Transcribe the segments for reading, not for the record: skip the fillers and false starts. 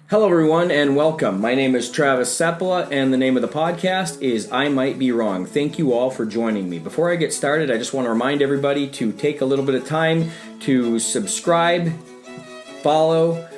Hello, everyone, and welcome. My name is Travis Sepala, and the name of the podcast is I Might Be Wrong. Thank you all for joining me. Before I get started, I just want to remind everybody to take a little bit of time to subscribe, follow,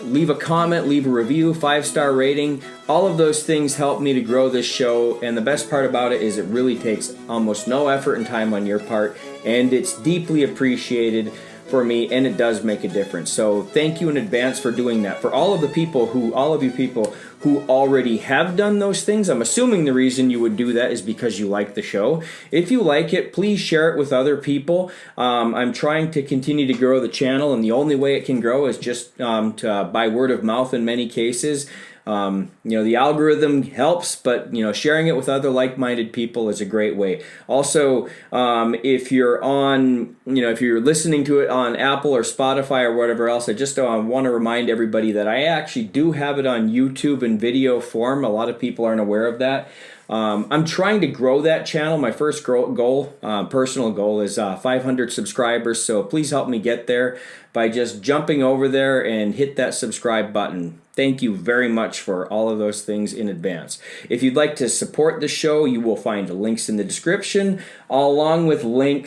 leave a comment, leave a review, 5-star rating. All of those things help me to grow this show, and the best part about it is it really takes almost no effort and time on your part, and it's deeply appreciated for me, and it does make a difference. So thank you in advance for doing that. For all of you people who already have done those things, I'm assuming the reason you would do that is because you like the show. If you like it, please share it with other people. I'm trying to continue to grow the channel, and the only way it can grow is just by word of mouth in many cases. The algorithm helps, but sharing it with other like-minded people is a great way. Also, if you're listening to it on Apple or Spotify or whatever else, I just want to remind everybody that I actually do have it on YouTube in video form. A lot of people aren't aware of that. I'm trying to grow that channel. My first personal goal is 500 subscribers, so please help me get there by just jumping over there and hit that subscribe button. Thank you very much for all of those things in advance. If you'd like to support the show, you will find links in the description, along with a link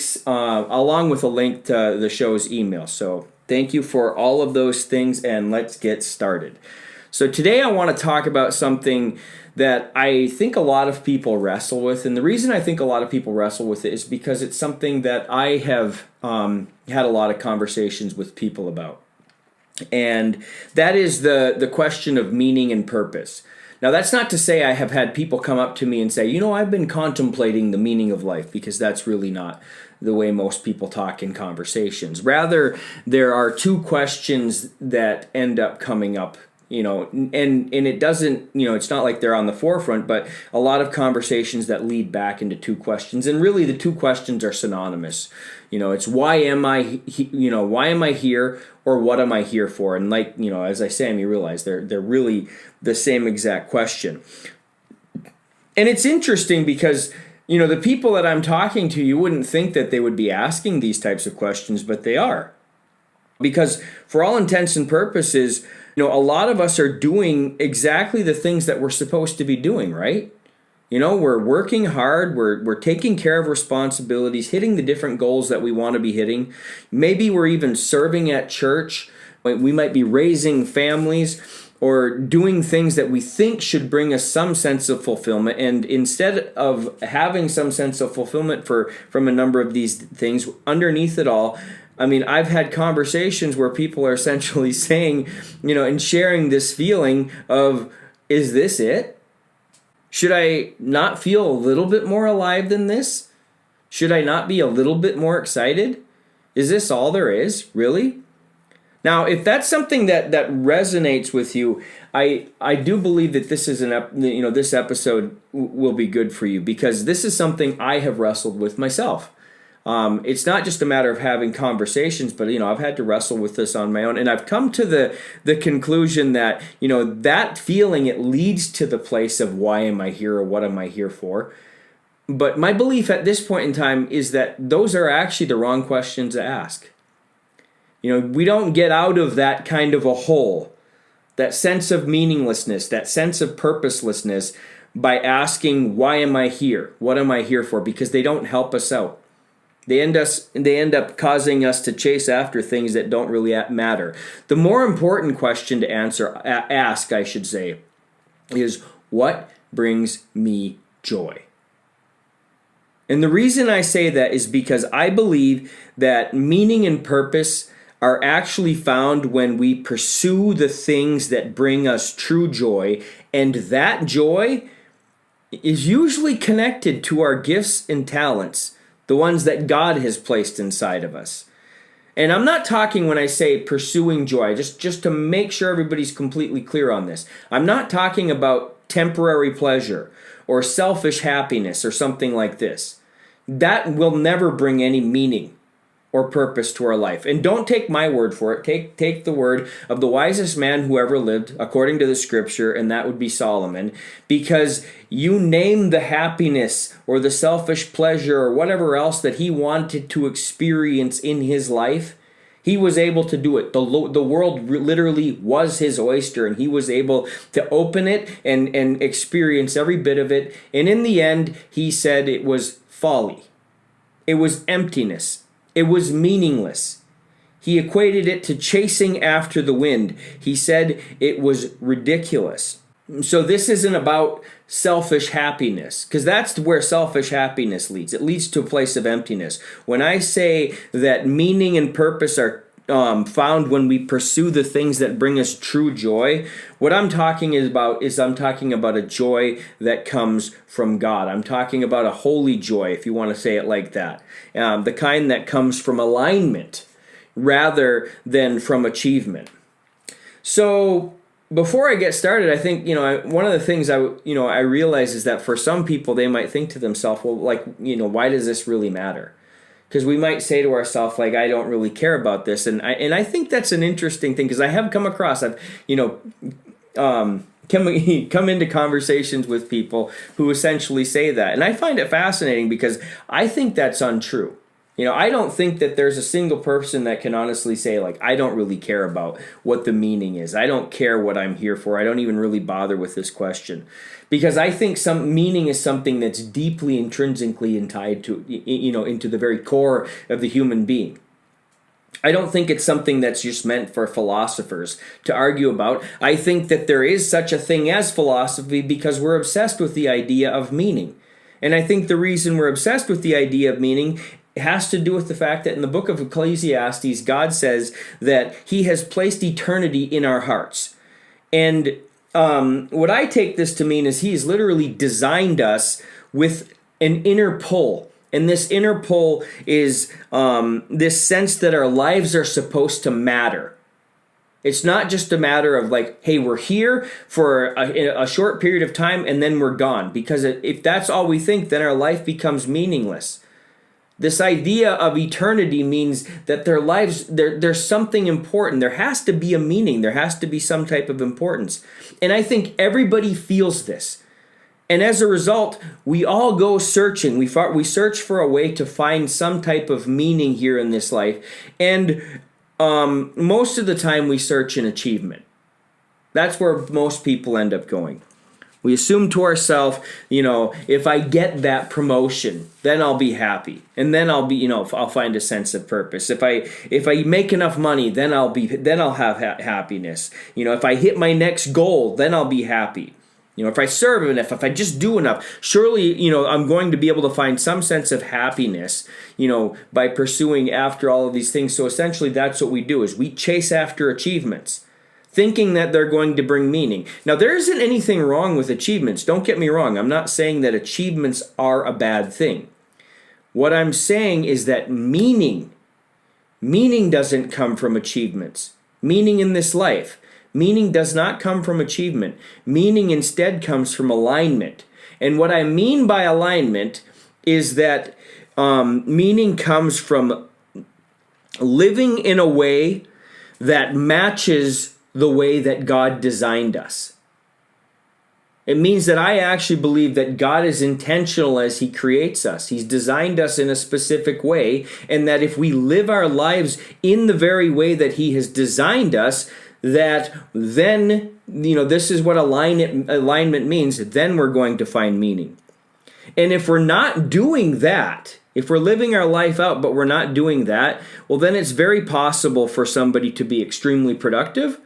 to the show's email. So thank you for all of those things, and let's get started. So today I want to talk about something that I think a lot of people wrestle with. And the reason I think a lot of people wrestle with it is because it's something that I have had a lot of conversations with people about. And that is the question of meaning and purpose. Now, that's not to say I have had people come up to me and say, I've been contemplating the meaning of life, because that's really not the way most people talk in conversations. Rather, there are two questions that end up coming up. And it doesn't, it's not like they're on the forefront, but a lot of conversations that lead back into two questions. And really the two questions are synonymous. It's why am I here, or what am I here for? And as I say, you realize they're really the same exact question. And it's interesting because, the people that I'm talking to, you wouldn't think that they would be asking these types of questions, but they are. Because for all intents and purposes, a lot of us are doing exactly the things that we're supposed to be doing, right? We're working hard, we're taking care of responsibilities, hitting the different goals that we want to be hitting. Maybe we're even serving at church. We might be raising families or doing things that we think should bring us some sense of fulfillment. And instead of having some sense of fulfillment from a number of these things, underneath it all, I've had conversations where people are essentially saying, and sharing this feeling of, is this it? Should I not feel a little bit more alive than this? Should I not be a little bit more excited? Is this all there is, really? Now, if that's something that resonates with you, I do believe that this is this episode will be good for you, because this is something I have wrestled with myself. It's not just a matter of having conversations, but I've had to wrestle with this on my own, and I've come to the conclusion that that feeling, it leads to the place of why am I here, or what am I here for. But my belief at this point in time is that those are actually the wrong questions to ask. We don't get out of that kind of a hole, that sense of meaninglessness, that sense of purposelessness, by asking, why am I here? What am I here for? Because they don't help us out. They end up causing us to chase after things that don't really matter. The more important question to ask, is what brings me joy? And the reason I say that is because I believe that meaning and purpose are actually found when we pursue the things that bring us true joy, and that joy is usually connected to our gifts and talents, the ones that God has placed inside of us. And I'm not talking, when I say pursuing joy, just to make sure everybody's completely clear on this, I'm not talking about temporary pleasure or selfish happiness or something like this. That will never bring any meaning or purpose to our life. And don't take my word for it. Take the word of the wisest man who ever lived, according to the scripture, and that would be Solomon, because you name the happiness or the selfish pleasure or whatever else that he wanted to experience in his life, He was able to do it. The world literally was his oyster, and he was able to open it and experience every bit of it. And in the end, he said it was folly. It was emptiness. It was meaningless. He equated it to chasing after the wind. He said it was ridiculous. So this isn't about selfish happiness, because that's where selfish happiness leads. It leads to a place of emptiness. When I say that meaning and purpose are found when we pursue the things that bring us true joy, what I'm talking about is I'm talking about a joy that comes from God. I'm talking about a holy joy, if you want to say it like that. The kind that comes from alignment rather than from achievement. So before I get started, I think, one of the things I realize is that for some people, they might think to themselves, well, why does this really matter? Because we might say to ourselves, I don't really care about this. And I think that's an interesting thing, because I have come across, come into conversations with people who essentially say that. And I find it fascinating, because I think that's untrue. I don't think that there's a single person that can honestly say, I don't really care about what the meaning is. I don't care what I'm here for. I don't even really bother with this question. Because I think some meaning is something that's deeply intrinsically tied to, into the very core of the human being. I don't think it's something that's just meant for philosophers to argue about. I think that there is such a thing as philosophy because we're obsessed with the idea of meaning. And I think the reason we're obsessed with the idea of meaning has to do with the fact that in the book of Ecclesiastes, God says that he has placed eternity in our hearts. And what I take this to mean is he's literally designed us with an inner pull. And this inner pull is this sense that our lives are supposed to matter. It's not just a matter of hey, we're here for a short period of time and then we're gone. Because if that's all we think, then our life becomes meaningless. This idea of eternity means that their lives, there's something important. There has to be a meaning. There has to be some type of importance. And I think everybody feels this. And as a result, we all go searching. We search for a way to find some type of meaning here in this life. And most of the time we search in achievement. That's where most people end up going. We assume to ourselves, if I get that promotion, then I'll be happy. And then I'll find a sense of purpose. If I make enough money, then I'll have happiness. If I hit my next goal, then I'll be happy. If I serve enough, if I just do enough, surely, I'm going to be able to find some sense of happiness, by pursuing after all of these things. So essentially that's what we do, is we chase after achievements, thinking that they're going to bring meaning. Now, there isn't anything wrong with achievements. Don't get me wrong. I'm not saying that achievements are a bad thing. What I'm saying is that meaning doesn't come from achievements. Meaning in this life. Meaning does not come from achievement. Meaning instead comes from alignment. And what I mean by alignment is that meaning comes from living in a way that matches the way that God designed us. It means that I actually believe that God is intentional as he creates us. He's designed us in a specific way, and that if we live our lives in the very way that he has designed us, that then, this is what alignment means, then we're going to find meaning. And if we're not doing that, if we're living our life out but we're not doing that, well, then it's very possible for somebody to be extremely productive,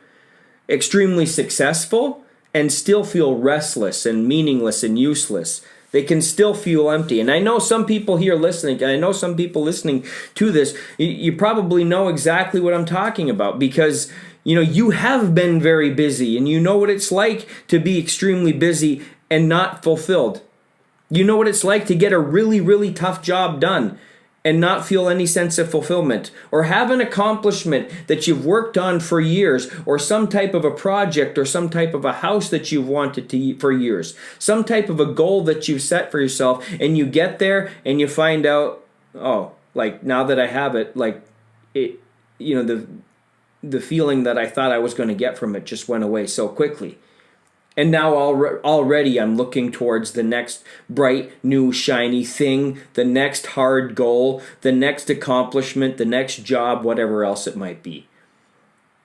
extremely successful, and still feel restless and meaningless and useless. They can still feel empty. And I know some people here listening, and I know some people listening to this, you probably know exactly what I'm talking about, because you have been very busy, and you know what it's like to be extremely busy and not fulfilled. You know what it's like to get a really, really tough job done and not feel any sense of fulfillment, or have an accomplishment that you've worked on for years, or some type of a project, or some type of a house that you've wanted for years, some type of a goal that you've set for yourself, and you get there and you find out, now that I have it, the feeling that I thought I was going to get from it just went away so quickly. And now already I'm looking towards the next bright, new, shiny thing, the next hard goal, the next accomplishment, the next job, whatever else it might be.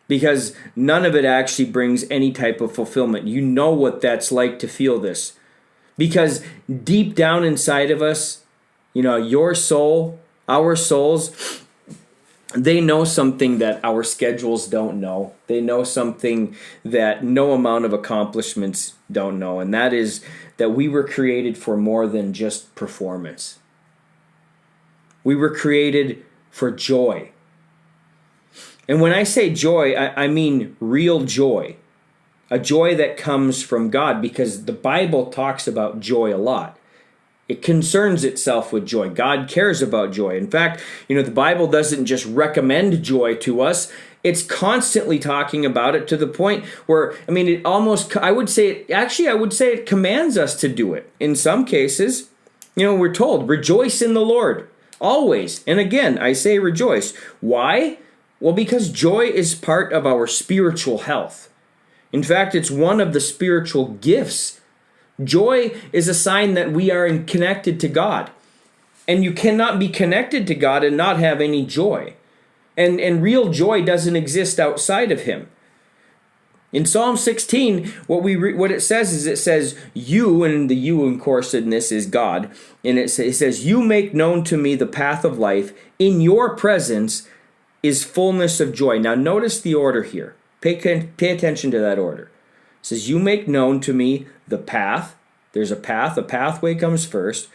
Because none of it actually brings any type of fulfillment. You know what that's like to feel this. Because deep down inside of us, your soul, our souls, they know something that our schedules don't know. They know something that no amount of accomplishments don't know. And that is that we were created for more than just performance. We were created for joy. And when I say joy, I mean real joy. A joy that comes from God, because the Bible talks about joy a lot. It concerns itself with joy. God cares about joy. In fact, the Bible doesn't just recommend joy to us. It's constantly talking about it to the point where, I would say it commands us to do it. In some cases, we're told, rejoice in the Lord, always. And again, I say rejoice. Why? Well, because joy is part of our spiritual health. In fact, it's one of the spiritual gifts. Joy is a sign that we are connected to God. And you cannot be connected to God and not have any joy. And real joy doesn't exist outside of Him. In Psalm 16, what it says, you, and the you, of course, in this is God. And it says, you make known to me the path of life. In your presence is fullness of joy. Now notice the order here. Pay attention to that order. It says, you make known to me the path. There's a path. A pathway comes first.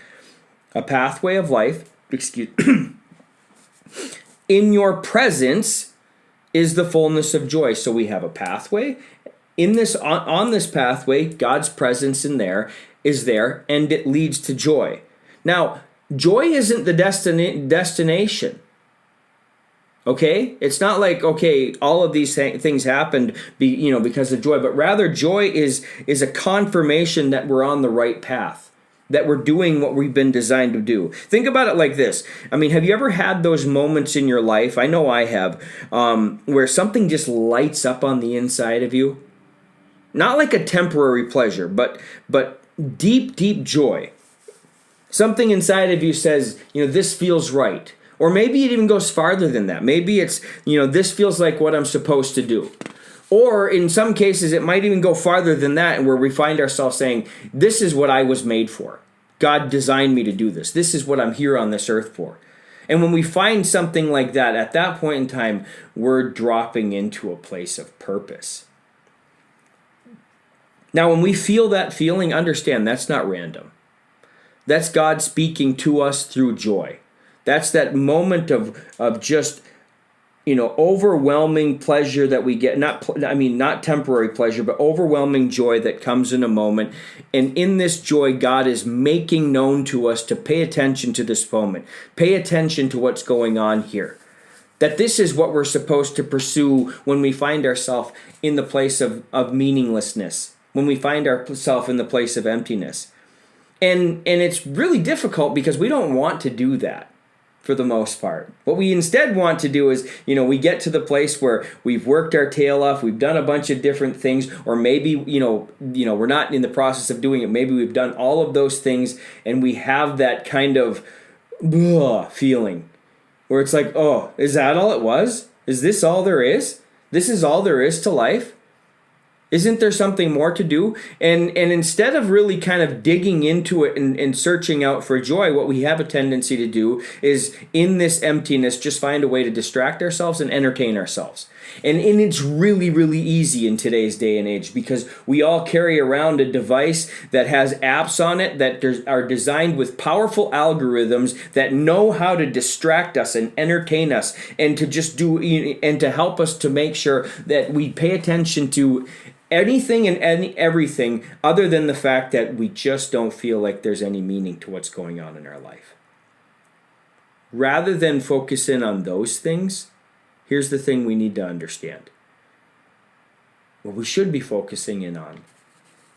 A pathway of life. In your presence is the fullness of joy. So we have a pathway. On this pathway, God's presence is there, and it leads to joy. Now, joy isn't the destination. Okay? It's not like, all of these things happened because of joy, but rather joy is a confirmation that we're on the right path, that we're doing what we've been designed to do. Think about it like this. Have you ever had those moments in your life, I know I have, where something just lights up on the inside of you? Not like a temporary pleasure, but deep, deep joy. Something inside of you says, this feels right. Or maybe it even goes farther than that. Maybe it's, this feels like what I'm supposed to do. Or in some cases, it might even go farther than that, and where we find ourselves saying, this is what I was made for. God designed me to do this. This is what I'm here on this earth for. And when we find something like that, at that point in time, we're dropping into a place of purpose. Now, when we feel that feeling, understand that's not random. That's God speaking to us through joy. That's that moment of just, overwhelming pleasure that we get. Not temporary pleasure, but overwhelming joy that comes in a moment. And in this joy, God is making known to us to pay attention to this moment. Pay attention to what's going on here. That this is what we're supposed to pursue when we find ourselves in the place of meaninglessness. When we find ourselves in the place of emptiness. And it's really difficult because we don't want to do that. For the most part. What we instead want to do is, we get to the place where we've worked our tail off, we've done a bunch of different things, or maybe, we're not in the process of doing it. Maybe we've done all of those things and we have that kind of feeling where it's like, oh, is that all it was? Is this all there is? This is all there is to life? Isn't there something more to do? And instead of really kind of digging into it and searching out for joy, what we have a tendency to do is in this emptiness, just find a way to distract ourselves and entertain ourselves. And it's really, really easy in today's day and age because we all carry around a device that has apps on it that are designed with powerful algorithms that know how to distract us and entertain us and to just and to help us to make sure that we pay attention to anything and everything other than the fact that we just don't feel like there's any meaning to what's going on in our life. Rather than focus in on those things, here's the thing we need to understand. What we should be focusing in on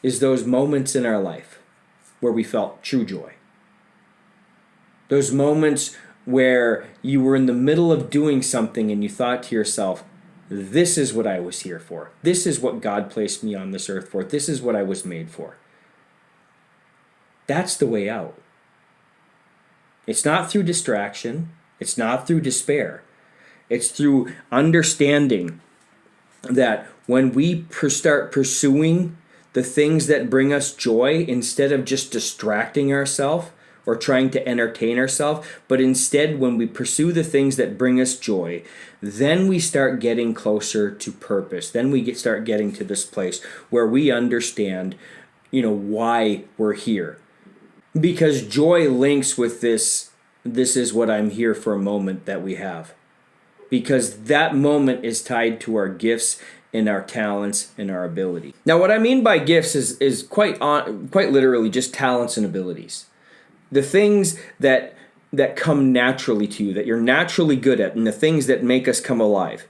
is those moments in our life where we felt true joy. Those moments where you were in the middle of doing something and you thought to yourself, this is what I was here for. This is what God placed me on this earth for. This is what I was made for. That's the way out. It's not through distraction. It's not through despair. It's through understanding that when we start pursuing the things that bring us joy, instead of just distracting ourselves or trying to entertain ourselves, but instead when we pursue the things that bring us joy, then we start getting closer to purpose. Then we start getting to this place where we understand, why we're here. Because joy links with this is what I'm here for a moment that we have. Because that moment is tied to our gifts and our talents and our ability. Now, what I mean by gifts is quite literally just talents and abilities. The things that come naturally to you, that you're naturally good at, and the things that make us come alive.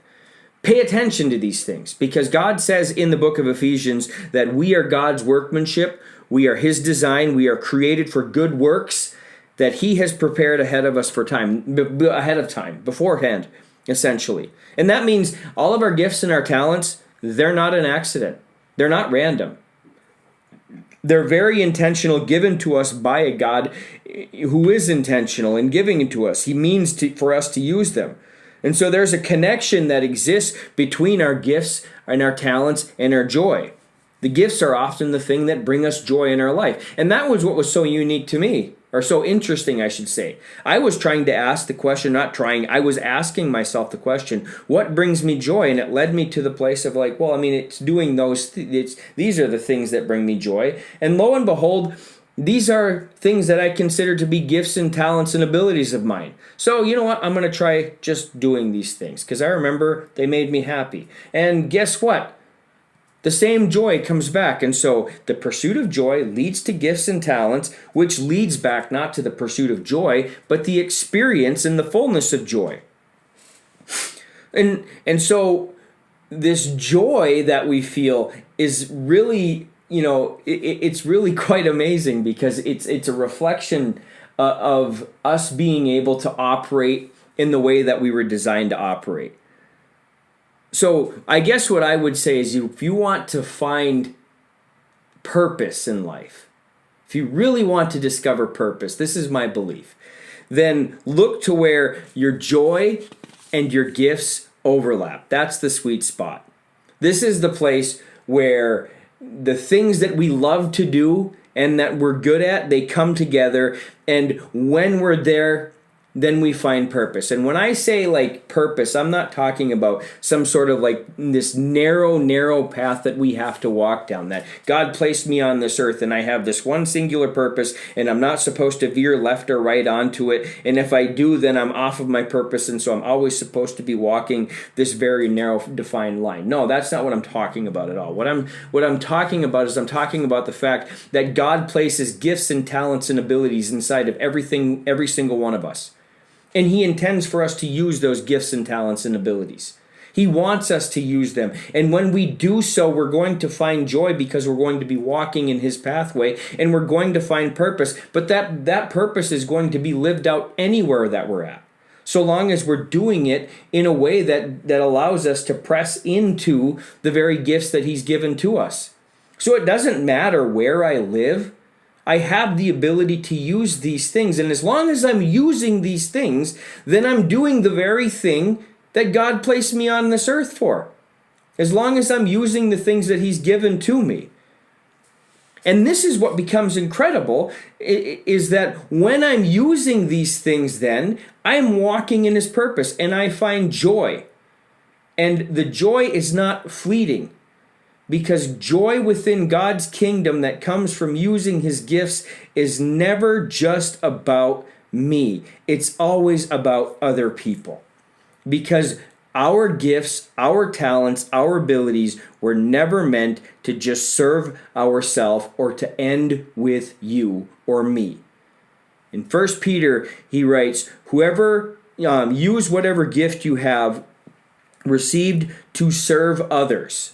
Pay attention to these things, because God says in the book of Ephesians that we are God's workmanship, we are His design, we are created for good works that He has prepared ahead of time, beforehand, essentially. And that means all of our gifts and our talents, they're not an accident. They're not random. They're very intentional, given to us by a God who is intentional in giving it to us. He means for us to use them. And so there's a connection that exists between our gifts and our talents and our joy. The gifts are often the thing that bring us joy in our life. And that was what was so unique to me, or so interesting, I should say. I was trying to ask the question, I was asking myself the question, what brings me joy? And it led me to the place of it's doing these are the things that bring me joy. And lo and behold, these are things that I consider to be gifts and talents and abilities of mine. So you know what? I'm going to try just doing these things because I remember they made me happy. And guess what? The same joy comes back. And so the pursuit of joy leads to gifts and talents, which leads back not to the pursuit of joy, but the experience and the fullness of joy. And so this joy that we feel is really, it's really quite amazing, because it's a reflection of us being able to operate in the way that we were designed to operate. So I guess what I would say is, if you want to find purpose in life, if you really want to discover purpose, this is my belief, then look to where your joy and your gifts overlap. That's the sweet spot. This is the place where the things that we love to do and that we're good at, they come together. And when we're there, then we find purpose. And when I say purpose, I'm not talking about some sort of this narrow path that we have to walk down, that God placed me on this earth and I have this one singular purpose and I'm not supposed to veer left or right onto it. And if I do, then I'm off of my purpose. And so I'm always supposed to be walking this very narrow defined line. No, that's not what I'm talking about at all. What I'm talking about is, I'm talking about the fact that God places gifts and talents and abilities inside of every single one of us. And He intends for us to use those gifts and talents and abilities. He wants us to use them. And when we do so, we're going to find joy, because we're going to be walking in His pathway, and we're going to find purpose. But that purpose is going to be lived out anywhere that we're at, so long as we're doing it in a way that allows us to press into the very gifts that He's given to us. So it doesn't matter where I live. I have the ability to use these things. And as long as I'm using these things, then I'm doing the very thing that God placed me on this earth for. As long as I'm using the things that He's given to me. And this is what becomes incredible, is that when I'm using these things, then I'm walking in His purpose and I find joy. And the joy is not fleeting. Because joy within God's kingdom that comes from using His gifts is never just about me. It's always about other people. Because our gifts, our talents, our abilities were never meant to just serve ourselves or to end with you or me. In 1 Peter, he writes, whoever use whatever gift you have received to serve others.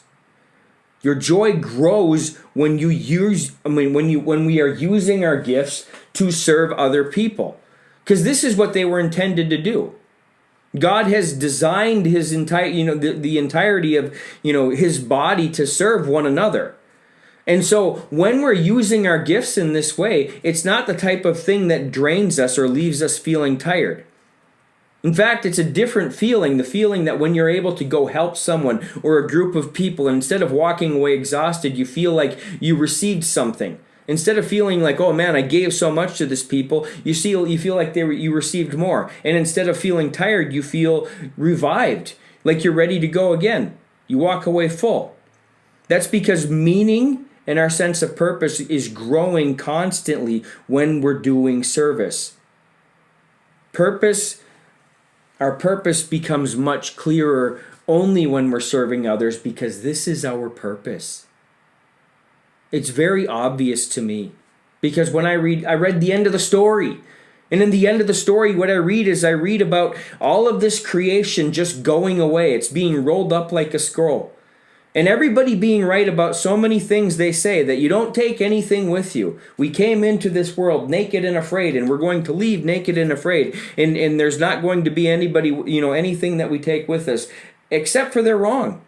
Your joy grows when when we are using our gifts to serve other people. Because this is what they were intended to do. God has designed his entire, the entirety of, his body to serve one another. And so when we're using our gifts in this way, it's not the type of thing that drains us or leaves us feeling tired. In fact, it's a different feeling, the feeling that when you're able to go help someone or a group of people, and instead of walking away exhausted, you feel like you received something. Instead of feeling like, oh man, I gave so much to this people, you feel like you received more. And instead of feeling tired, you feel revived, like you're ready to go again. You walk away full. That's because meaning and our sense of purpose is growing constantly when we're doing service. Our purpose becomes much clearer only when we're serving others, because this is our purpose. It's very obvious to me, because when I read the end of the story. And in the end of the story, what I read about all of this creation just going away. It's being rolled up like a scroll. And everybody being right about so many things they say, that you don't take anything with you. We came into this world naked and afraid, and we're going to leave naked and afraid. And there's not going to be anybody, anything that we take with us, except for they're wrong.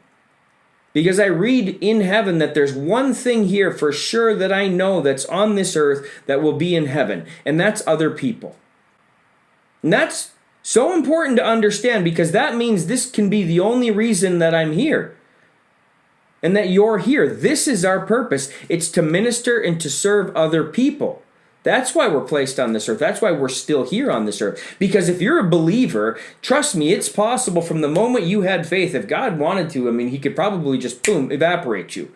Because I read in heaven that there's one thing here for sure that I know that's on this earth that will be in heaven, and that's other people. And that's so important to understand, because that means this can be the only reason that I'm here. And that you're here. This is our purpose. It's to minister and to serve other people. That's why we're placed on this earth. That's why we're still here on this earth. Because if you're a believer, trust me, it's possible from the moment you had faith, if God wanted to, he could probably just, boom, evaporate you.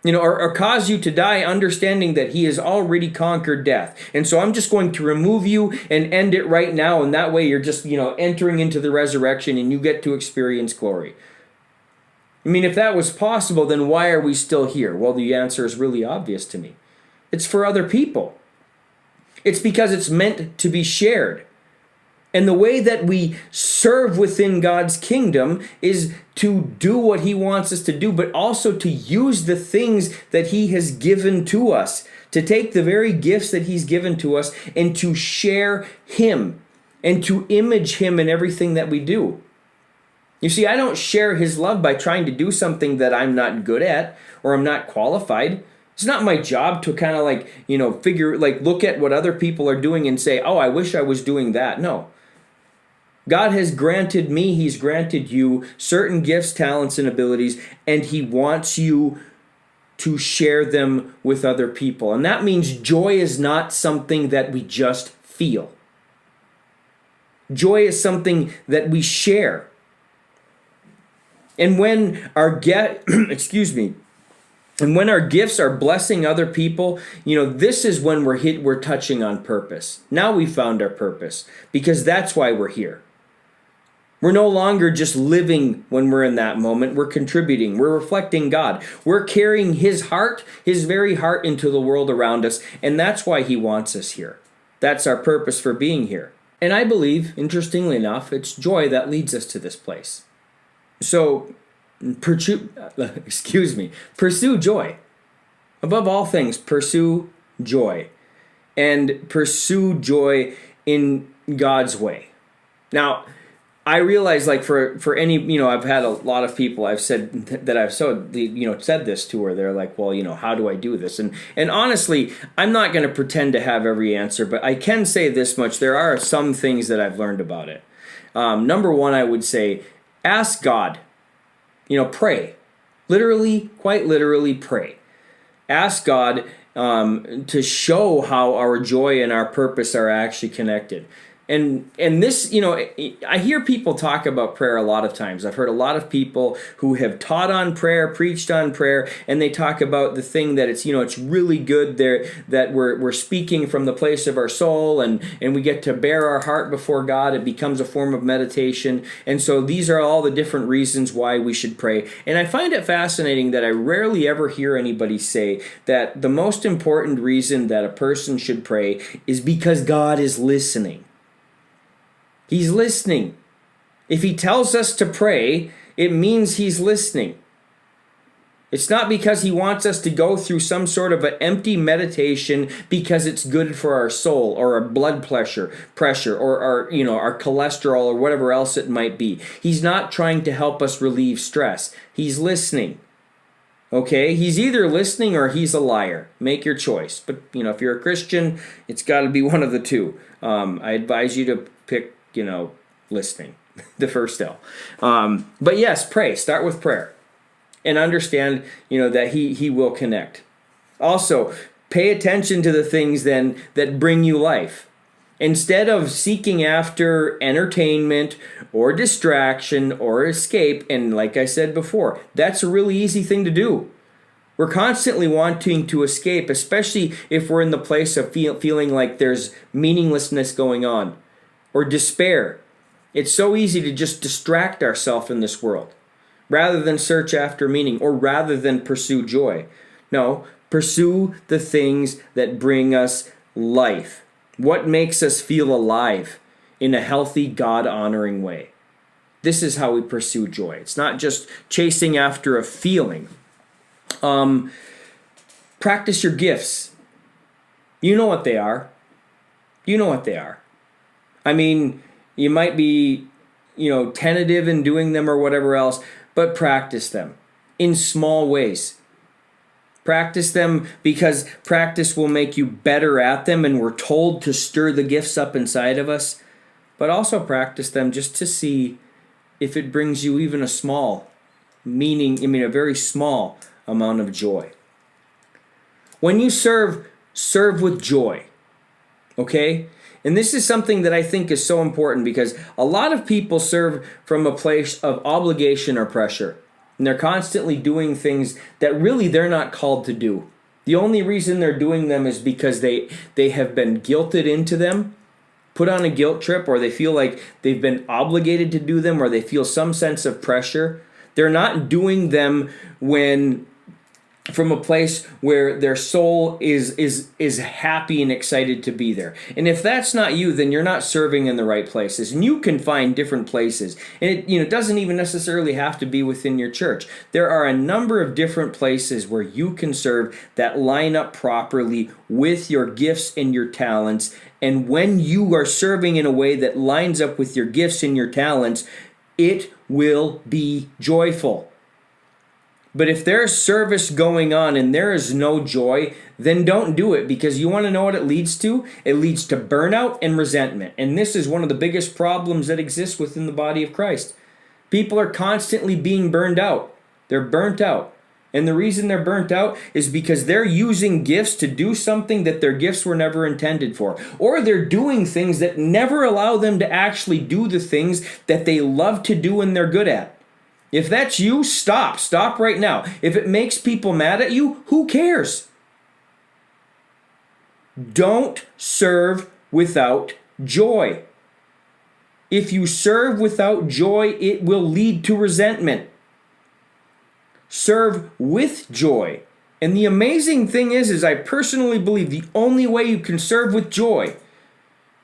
Or cause you to die, understanding that he has already conquered death. And so I'm just going to remove you and end it right now. And that way you're just, entering into the resurrection and you get to experience glory. If that was possible, then why are we still here? Well, the answer is really obvious to me. It's for other people. It's because it's meant to be shared. And the way that we serve within God's kingdom is to do what he wants us to do, but also to use the things that he has given to us, to take the very gifts that he's given to us and to share him and to image him in everything that we do. You see, I don't share his love by trying to do something that I'm not good at or I'm not qualified. It's not my job to kind of look at what other people are doing and say, oh, I wish I was doing that. No. God has granted me, he's granted you certain gifts, talents, and abilities, and he wants you to share them with other people. And that means joy is not something that we just feel. Joy is something that we share. And when our and when our gifts are blessing other people, this is when we're touching on purpose. Now we found our purpose, because that's why we're here. We're no longer just living when we're in that moment. We're contributing. We're reflecting God. We're carrying his heart, his very heart, into the world around us, and that's why he wants us here. That's our purpose for being here. And I believe, interestingly enough, it's joy that leads us to this place. So, pursue joy. Above all things, pursue joy. And pursue joy in God's way. Now, I realize, for any, I've had a lot of people I've said that I've said this to, where they're like, well, how do I do this? And honestly, I'm not going to pretend to have every answer, but I can say this much. There are some things that I've learned about it. Number one, I would say, ask God. Pray. Quite literally pray. Ask God to show how our joy and our purpose are actually connected. And this, I hear people talk about prayer a lot of times. I've heard a lot of people who have taught on prayer, preached on prayer, and they talk about the thing that it's really good there, that we're speaking from the place of our soul, and we get to bare our heart before God. It becomes a form of meditation. And so these are all the different reasons why we should pray. And I find it fascinating that I rarely ever hear anybody say that the most important reason that a person should pray is because God is listening. He's listening. If he tells us to pray, it means he's listening. It's not because he wants us to go through some sort of an empty meditation because it's good for our soul or our blood pressure or our cholesterol or whatever else it might be. He's not trying to help us relieve stress. He's listening. Okay? He's either listening or he's a liar. Make your choice. But, if you're a Christian, it's got to be one of the two. I advise you to pick, listening, the first L. But yes, pray. Start with prayer. And understand, that he will connect. Also, pay attention to the things then that bring you life. Instead of seeking after entertainment or distraction or escape, and like I said before, that's a really easy thing to do. We're constantly wanting to escape, especially if we're in the place of feeling like there's meaninglessness going on or despair. It's so easy to just distract ourselves in this world, rather than search after meaning or rather than pursue joy. No, pursue the things that bring us life. What makes us feel alive in a healthy, God-honoring way. This is how we pursue joy. It's not just chasing after a feeling. Practice your gifts. You know what they are. I mean, you might be, tentative in doing them or whatever else, but practice them in small ways. Practice them because practice will make you better at them, and we're told to stir the gifts up inside of us. But also practice them just to see if it brings you even a very small amount of joy. When you serve with joy, okay? And this is something that I think is so important because a lot of people serve from a place of obligation or pressure. And they're constantly doing things that really they're not called to do. The only reason they're doing them is because they have been guilted into them, put on a guilt trip, or they feel like they've been obligated to do them, or they feel some sense of pressure. They're not doing them from a place where their soul is happy and excited to be there. And if that's not you, then you're not serving in the right places. And you can find different places. And it doesn't even necessarily have to be within your church. There are a number of different places where you can serve that line up properly with your gifts and your talents. And when you are serving in a way that lines up with your gifts and your talents, it will be joyful. But if there's service going on and there is no joy, then don't do it, because you want to know what it leads to? It leads to burnout and resentment. And this is one of the biggest problems that exists within the body of Christ. People are constantly being burned out. They're burnt out. And the reason they're burnt out is because they're using gifts to do something that their gifts were never intended for. Or they're doing things that never allow them to actually do the things that they love to do and they're good at. If that's you, stop. Stop right now. If it makes people mad at you, who cares? Don't serve without joy. If you serve without joy, it will lead to resentment. Serve with joy. And the amazing thing is I personally believe the only way you can serve with joy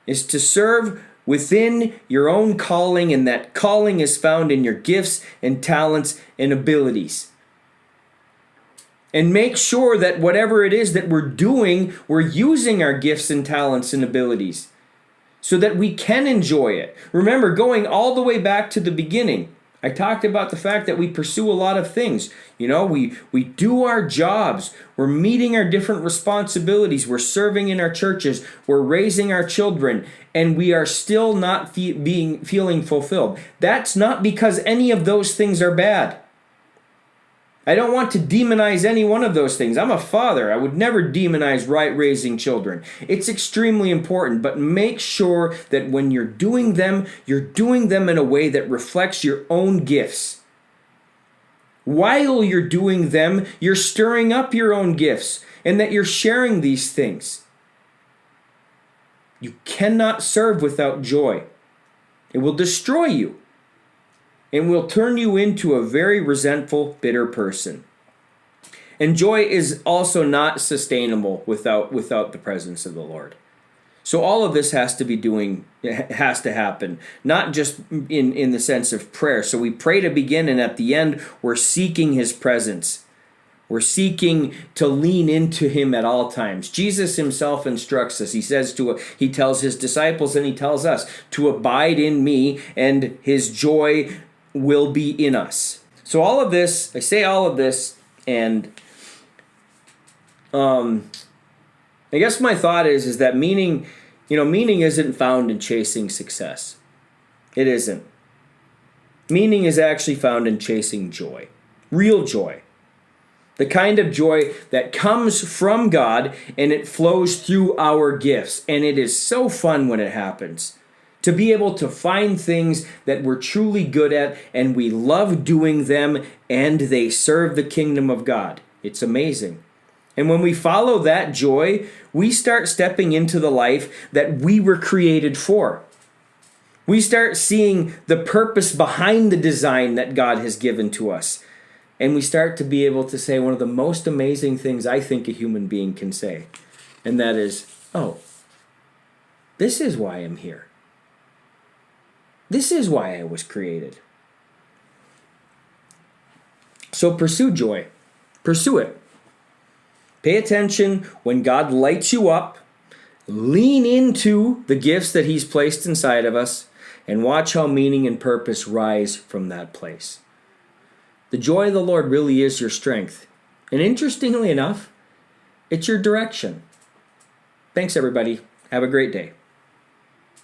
is to serve within your own calling, and that calling is found in your gifts and talents and abilities. And make sure that whatever it is that we're doing, we're using our gifts and talents and abilities so that we can enjoy it. Remember, going all the way back to the beginning, I talked about the fact that we pursue a lot of things. We do our jobs. We're meeting our different responsibilities. We're serving in our churches. We're raising our children. And we are still not feeling fulfilled. That's not because any of those things are bad. I don't want to demonize any one of those things. I'm a father. I would never demonize raising children. It's extremely important, but make sure that when you're doing them in a way that reflects your own gifts. While you're doing them, you're stirring up your own gifts, and that you're sharing these things. You cannot serve without joy. It will destroy you. And will turn you into a very resentful, bitter person. And joy is also not sustainable without the presence of the Lord. So all of this has to happen, not just in the sense of prayer. So we pray to begin, and at the end, we're seeking His presence. We're seeking to lean into him at all times. Jesus himself instructs us. He tells his disciples and he tells us to abide in me, and his joy will be in us. So all of this, I say all of this, and I guess my thought is that meaning isn't found in chasing success. It isn't. Meaning is actually found in chasing joy. Real joy. The kind of joy that comes from God and it flows through our gifts. And it is so fun when it happens. To be able to find things that we're truly good at and we love doing them and they serve the kingdom of God. It's amazing. And when we follow that joy, we start stepping into the life that we were created for. We start seeing the purpose behind the design that God has given to us. And we start to be able to say one of the most amazing things I think a human being can say. And that is, oh, this is why I'm here. This is why I was created. So pursue joy. Pursue it. Pay attention when God lights you up. Lean into the gifts that he's placed inside of us. And watch how meaning and purpose rise from that place. The joy of the Lord really is your strength. And interestingly enough, it's your direction. Thanks, everybody. Have a great day.